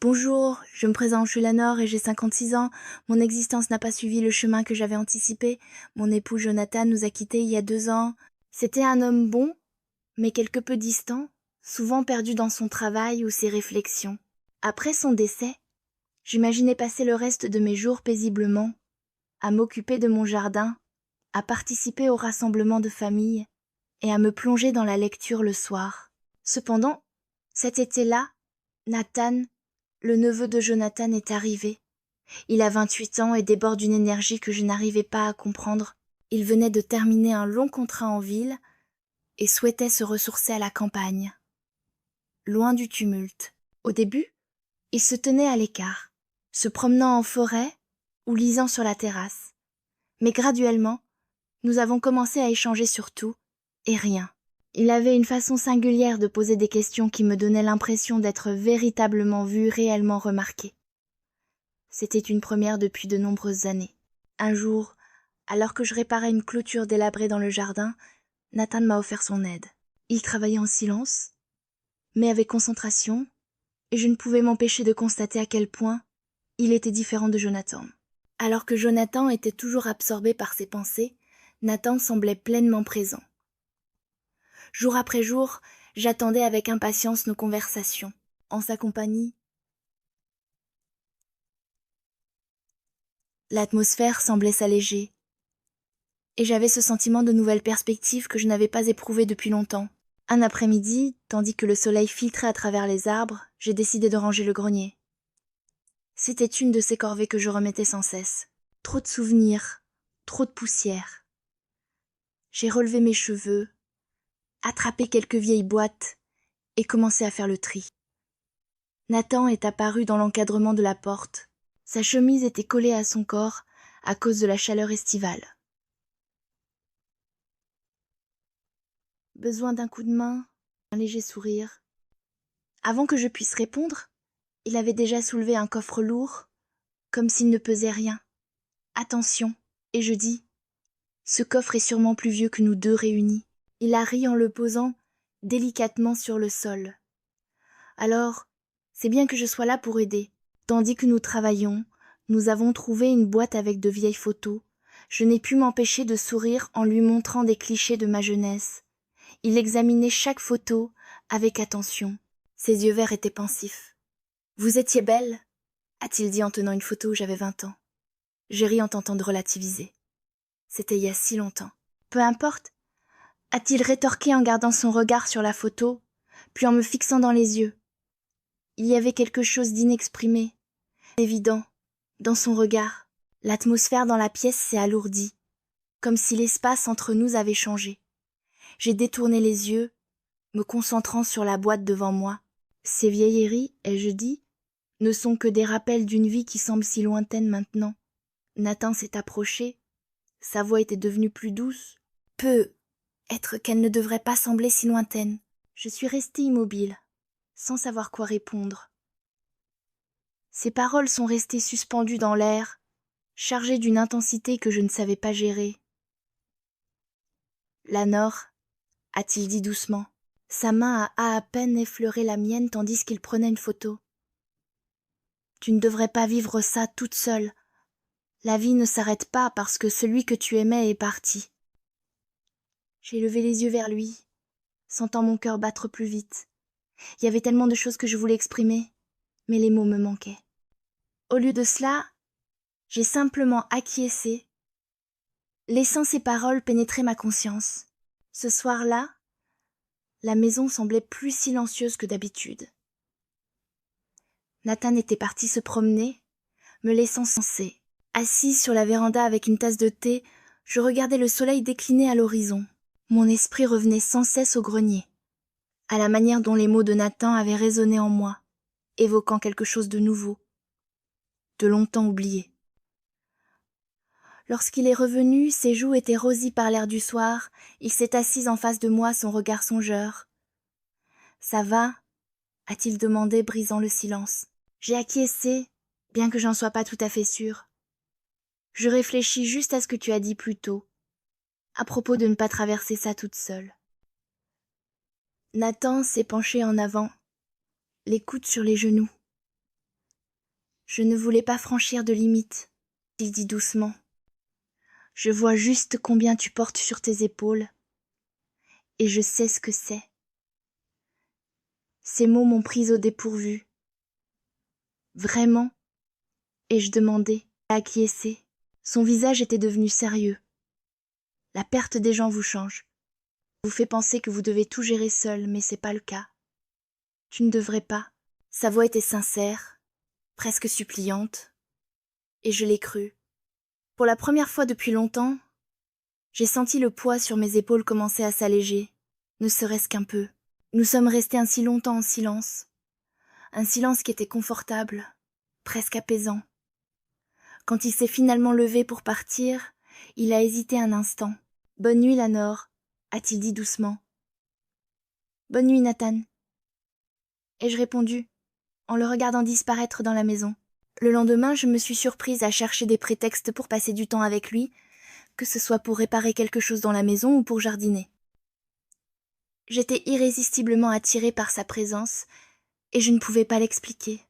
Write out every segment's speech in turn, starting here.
Bonjour, je me présente, je suis Lanor et j'ai 56 ans. Mon existence n'a pas suivi le chemin que j'avais anticipé. Mon époux Jonathan nous a quittés il y a 2 ans. C'était un homme bon, mais quelque peu distant, souvent perdu dans son travail ou ses réflexions. Après son décès, j'imaginais passer le reste de mes jours paisiblement, à m'occuper de mon jardin, à participer aux rassemblements de famille et à me plonger dans la lecture le soir. Cependant, cet été-là, Nathan, le neveu de Jonathan, est arrivé. Il a 28 ans et déborde d'une énergie que je n'arrivais pas à comprendre. Il venait de terminer un long contrat en ville et souhaitait se ressourcer à la campagne, loin du tumulte. Au début, il se tenait à l'écart, se promenant en forêt ou lisant sur la terrasse. Mais graduellement, nous avons commencé à échanger sur tout et rien. Il avait une façon singulière de poser des questions qui me donnaient l'impression d'être véritablement vu, réellement remarqué. C'était une première depuis de nombreuses années. Un jour, alors que je réparais une clôture délabrée dans le jardin, Nathan m'a offert son aide. Il travaillait en silence, mais avec concentration, et je ne pouvais m'empêcher de constater à quel point il était différent de Jonathan. Alors que Jonathan était toujours absorbé par ses pensées, Nathan semblait pleinement présent. Jour après jour, j'attendais avec impatience nos conversations. En sa compagnie, l'atmosphère semblait s'alléger, et j'avais ce sentiment de nouvelles perspectives que je n'avais pas éprouvé depuis longtemps. Un après-midi, tandis que le soleil filtrait à travers les arbres, j'ai décidé de ranger le grenier. C'était une de ces corvées que je remettais sans cesse. Trop de souvenirs, trop de poussière. J'ai relevé mes cheveux, attrapé quelques vieilles boîtes et commencé à faire le tri. Nathan est apparu dans l'encadrement de la porte. Sa chemise était collée à son corps à cause de la chaleur estivale. Besoin d'un coup de main, un léger sourire. Avant que je puisse répondre, il avait déjà soulevé un coffre lourd, comme s'il ne pesait rien. Attention, et je dis, ce coffre est sûrement plus vieux que nous deux réunis. Il a ri en le posant délicatement sur le sol. Alors, c'est bien que je sois là pour aider. Tandis que nous travaillons, nous avons trouvé une boîte avec de vieilles photos. Je n'ai pu m'empêcher de sourire en lui montrant des clichés de ma jeunesse. Il examinait chaque photo avec attention. Ses yeux verts étaient pensifs. « Vous étiez belle ?» a-t-il dit en tenant une photo où j'avais 20 ans. J'ai ri en tentant de relativiser. C'était il y a si longtemps. Peu importe, a-t-il rétorqué en gardant son regard sur la photo, puis en me fixant dans les yeux. Il y avait quelque chose d'inexprimé, évident, dans son regard. L'atmosphère dans la pièce s'est alourdie, comme si l'espace entre nous avait changé. J'ai détourné les yeux, me concentrant sur la boîte devant moi. Ces vieilleries, ai-je dit, ne sont que des rappels d'une vie qui semble si lointaine maintenant. Nathan s'est approché. Sa voix était devenue plus douce. Peut être qu'elle ne devrait pas sembler si lointaine. Je suis restée immobile, sans savoir quoi répondre. Ses paroles sont restées suspendues dans l'air, chargées d'une intensité que je ne savais pas gérer. « Lanor » a-t-il dit doucement. Sa main a à peine effleuré la mienne tandis qu'il prenait une photo. « Tu ne devrais pas vivre ça toute seule. La vie ne s'arrête pas parce que celui que tu aimais est parti. » J'ai levé les yeux vers lui, sentant mon cœur battre plus vite. Il y avait tellement de choses que je voulais exprimer, mais les mots me manquaient. Au lieu de cela, j'ai simplement acquiescé, laissant ces paroles pénétrer ma conscience. Ce soir-là, la maison semblait plus silencieuse que d'habitude. Nathan était parti se promener, me laissant penser. Assise sur la véranda avec une tasse de thé, je regardais le soleil décliner à l'horizon. Mon esprit revenait sans cesse au grenier, à la manière dont les mots de Nathan avaient résonné en moi, évoquant quelque chose de nouveau, de longtemps oublié. Lorsqu'il est revenu, ses joues étaient rosies par l'air du soir, il s'est assis en face de moi, son regard songeur. « Ça va ?» a-t-il demandé, brisant le silence. J'ai acquiescé, bien que j'en sois pas tout à fait sûre. Je réfléchis juste à ce que tu as dit plus tôt, à propos de ne pas traverser ça toute seule. Nathan s'est penché en avant, les coudes sur les genoux. Je ne voulais pas franchir de limite, il dit doucement. Je vois juste combien tu portes sur tes épaules, et je sais ce que c'est. Ces mots m'ont prise au dépourvu. Vraiment? Ai-je demandé, acquiescé. Son visage était devenu sérieux. La perte des gens vous change. Vous fait penser que vous devez tout gérer seul, mais c'est pas le cas. Tu ne devrais pas. Sa voix était sincère, presque suppliante, et je l'ai cru. Pour la première fois depuis longtemps, j'ai senti le poids sur mes épaules commencer à s'alléger, ne serait-ce qu'un peu. Nous sommes restés ainsi longtemps en silence. Un silence qui était confortable, presque apaisant. Quand il s'est finalement levé pour partir, il a hésité un instant. « Bonne nuit, Lanor », a-t-il dit doucement. « Bonne nuit, Nathan », ai-je répondu, en le regardant disparaître dans la maison. Le lendemain, je me suis surprise à chercher des prétextes pour passer du temps avec lui, que ce soit pour réparer quelque chose dans la maison ou pour jardiner. J'étais irrésistiblement attirée par sa présence, et je ne pouvais pas l'expliquer.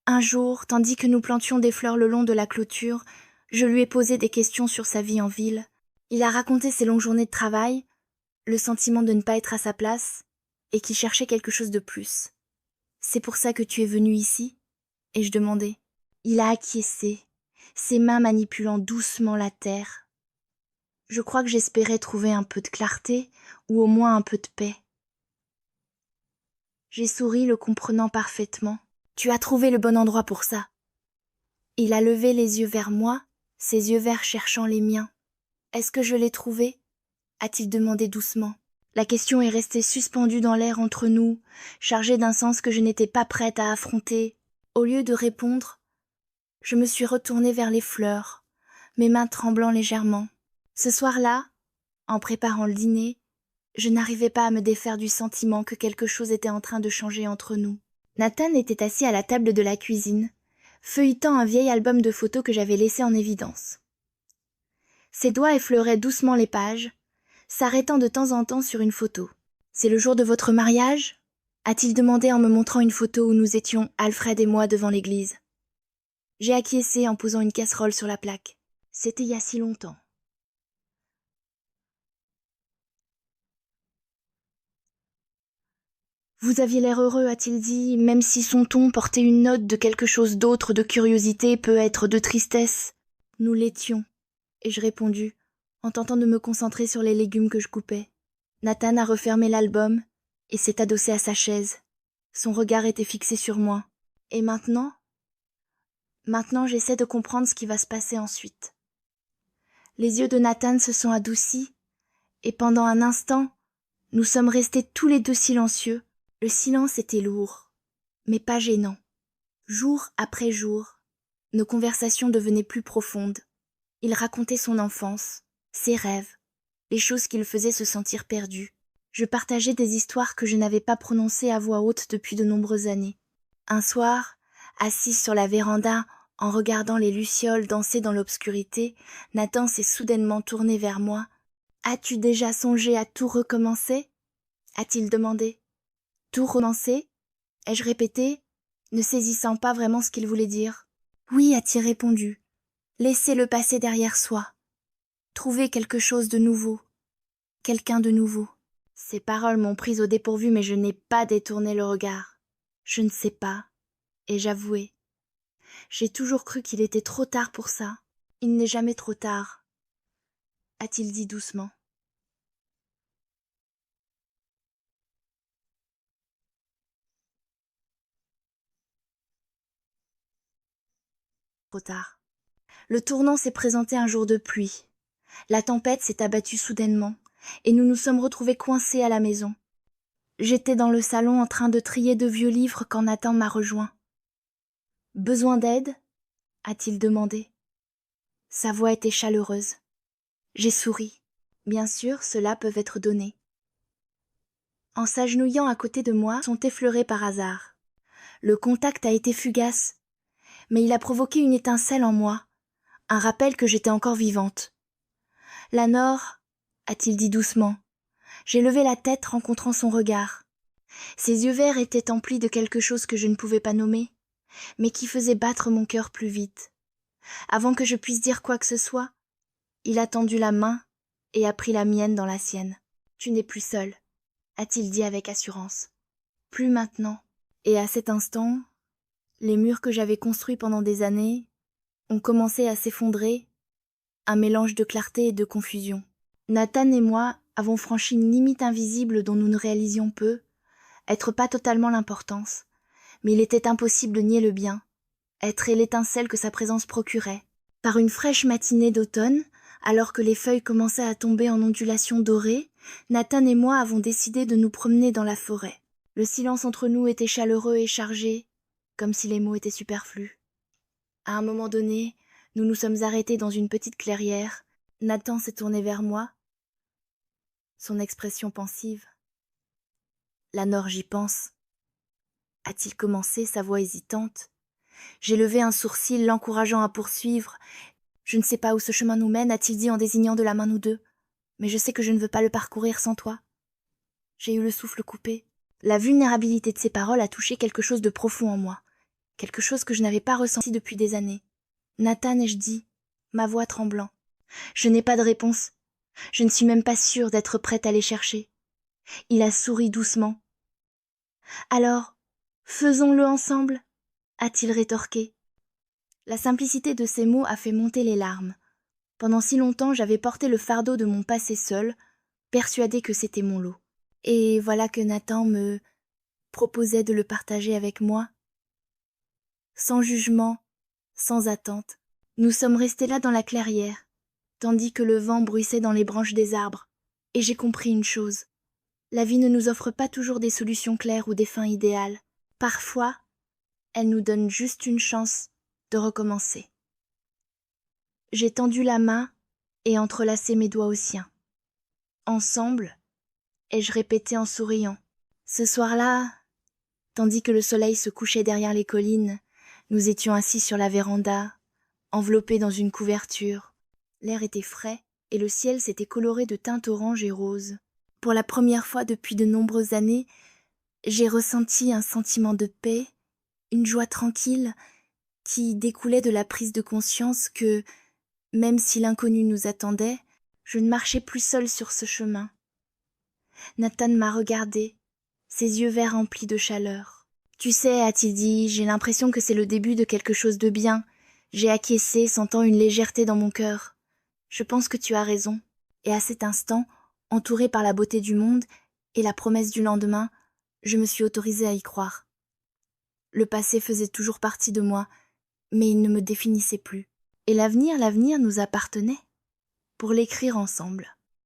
Un jour, tandis que nous plantions des fleurs le long de la clôture, je lui ai posé des questions sur sa vie en ville. Il a raconté ses longues journées de travail, le sentiment de ne pas être à sa place, et qu'il cherchait quelque chose de plus. « C'est pour ça que tu es venu ici ?» ai-je demandé. Il a acquiescé, ses mains manipulant doucement la terre. Je crois que j'espérais trouver un peu de clarté, ou au moins un peu de paix. J'ai souri, le comprenant parfaitement. « Tu as trouvé le bon endroit pour ça. » Il a levé les yeux vers moi, ses yeux verts cherchant les miens. « Est-ce que je l'ai trouvé ?» a-t-il demandé doucement. La question est restée suspendue dans l'air entre nous, chargée d'un sens que je n'étais pas prête à affronter. Au lieu de répondre, je me suis retournée vers les fleurs, mes mains tremblant légèrement. Ce soir-là, en préparant le dîner, je n'arrivais pas à me défaire du sentiment que quelque chose était en train de changer entre nous. Nathan était assis à la table de la cuisine, feuilletant un vieil album de photos que j'avais laissé en évidence. Ses doigts effleuraient doucement les pages, s'arrêtant de temps en temps sur une photo. « C'est le jour de votre mariage ?» a-t-il demandé en me montrant une photo où nous étions, Alfred et moi, devant l'église. J'ai acquiescé en posant une casserole sur la plaque. C'était il y a si longtemps. Vous aviez l'air heureux, a-t-il dit, même si son ton portait une note de quelque chose d'autre, de curiosité, peut-être de tristesse. Nous l'étions, ai-je répondu, en tentant de me concentrer sur les légumes que je coupais. Nathan a refermé l'album et s'est adossé à sa chaise. Son regard était fixé sur moi. Et maintenant ? Maintenant, j'essaie de comprendre ce qui va se passer ensuite. Les yeux de Nathan se sont adoucis, et pendant un instant, nous sommes restés tous les deux silencieux. Le silence était lourd, mais pas gênant. Jour après jour, nos conversations devenaient plus profondes. Il racontait son enfance, ses rêves, les choses qui le faisaient se sentir perdu. Je partageais des histoires que je n'avais pas prononcées à voix haute depuis de nombreuses années. Un soir, assise sur la véranda, en regardant les lucioles danser dans l'obscurité, Nathan s'est soudainement tourné vers moi. « As-tu déjà songé à tout recommencer ?» a-t-il demandé. « Tout recommencer ?» ai-je répété, ne saisissant pas vraiment ce qu'il voulait dire. « Oui » a-t-il répondu. « Laisser le passé derrière soi. Trouver quelque chose de nouveau. Quelqu'un de nouveau. » Ces paroles m'ont prise au dépourvu, mais je n'ai pas détourné le regard. Je ne sais pas, ai-je avoué. J'ai toujours cru qu'il était trop tard pour ça. Il n'est jamais trop tard, a-t-il dit doucement. Trop tard. Le tournant s'est présenté un jour de pluie. La tempête s'est abattue soudainement, et nous nous sommes retrouvés coincés à la maison. J'étais dans le salon en train de trier de vieux livres quand Nathan m'a rejoint. « Besoin d'aide ?» a-t-il demandé. Sa voix était chaleureuse. J'ai souri. Bien sûr, cela peut être donné. En s'agenouillant à côté de moi, sont effleurés par hasard. Le contact a été fugace, mais il a provoqué une étincelle en moi, un rappel que j'étais encore vivante. « Lanor » a-t-il dit doucement. J'ai levé la tête rencontrant son regard. Ses yeux verts étaient emplis de quelque chose que je ne pouvais pas nommer, mais qui faisait battre mon cœur plus vite. Avant que je puisse dire quoi que ce soit, il a tendu la main et a pris la mienne dans la sienne. « Tu n'es plus seule », a-t-il dit avec assurance. « Plus maintenant. » Et à cet instant, les murs que j'avais construits pendant des années ont commencé à s'effondrer, un mélange de clarté et de confusion. Nathan et moi avons franchi une limite invisible dont nous ne réalisions peu, être pas totalement l'importance, mais il était impossible de nier le bien, être et l'étincelle que sa présence procurait. Par une fraîche matinée d'automne, alors que les feuilles commençaient à tomber en ondulations dorées, Nathan et moi avons décidé de nous promener dans la forêt. Le silence entre nous était chaleureux et chargé, comme si les mots étaient superflus. À un moment donné, nous nous sommes arrêtés dans une petite clairière. Nathan s'est tourné vers moi, son expression pensive. « Lanor, j'y pense. » A-t-il commencé, sa voix hésitante. J'ai levé un sourcil, l'encourageant à poursuivre. « Je ne sais pas où ce chemin nous mène, a-t-il dit en désignant de la main nous deux. Mais je sais que je ne veux pas le parcourir sans toi. » J'ai eu le souffle coupé. La vulnérabilité de ses paroles a touché quelque chose de profond en moi, quelque chose que je n'avais pas ressenti depuis des années. « Nathan, ai-je dit, ma voix tremblant. Je n'ai pas de réponse. Je ne suis même pas sûre d'être prête à les chercher. » Il a souri doucement. « Alors, faisons-le ensemble » a-t-il rétorqué. La simplicité de ces mots a fait monter les larmes. Pendant si longtemps, j'avais porté le fardeau de mon passé seul, persuadée que c'était mon lot. Et voilà que Nathan me proposait de le partager avec moi. Sans jugement, sans attente, nous sommes restés là dans la clairière, tandis que le vent bruissait dans les branches des arbres. Et j'ai compris une chose. La vie ne nous offre pas toujours des solutions claires ou des fins idéales. Parfois, elle nous donne juste une chance de recommencer. J'ai tendu la main et entrelacé mes doigts aux siens. Ensemble, ai-je répété en souriant. Ce soir-là, tandis que le soleil se couchait derrière les collines, nous étions assis sur la véranda, enveloppés dans une couverture. L'air était frais et le ciel s'était coloré de teintes orange et rose. Pour la première fois depuis de nombreuses années, j'ai ressenti un sentiment de paix, une joie tranquille qui découlait de la prise de conscience que, même si l'inconnu nous attendait, je ne marchais plus seule sur ce chemin. Nathan m'a regardé, ses yeux verts remplis de chaleur. « Tu sais, a-t-il dit, j'ai l'impression que c'est le début de quelque chose de bien. » J'ai acquiescé, sentant une légèreté dans mon cœur. « Je pense que tu as raison. » Et à cet instant, entourée par la beauté du monde et la promesse du lendemain, je me suis autorisée à y croire. Le passé faisait toujours partie de moi, mais il ne me définissait plus. Et l'avenir nous appartenait, pour l'écrire ensemble.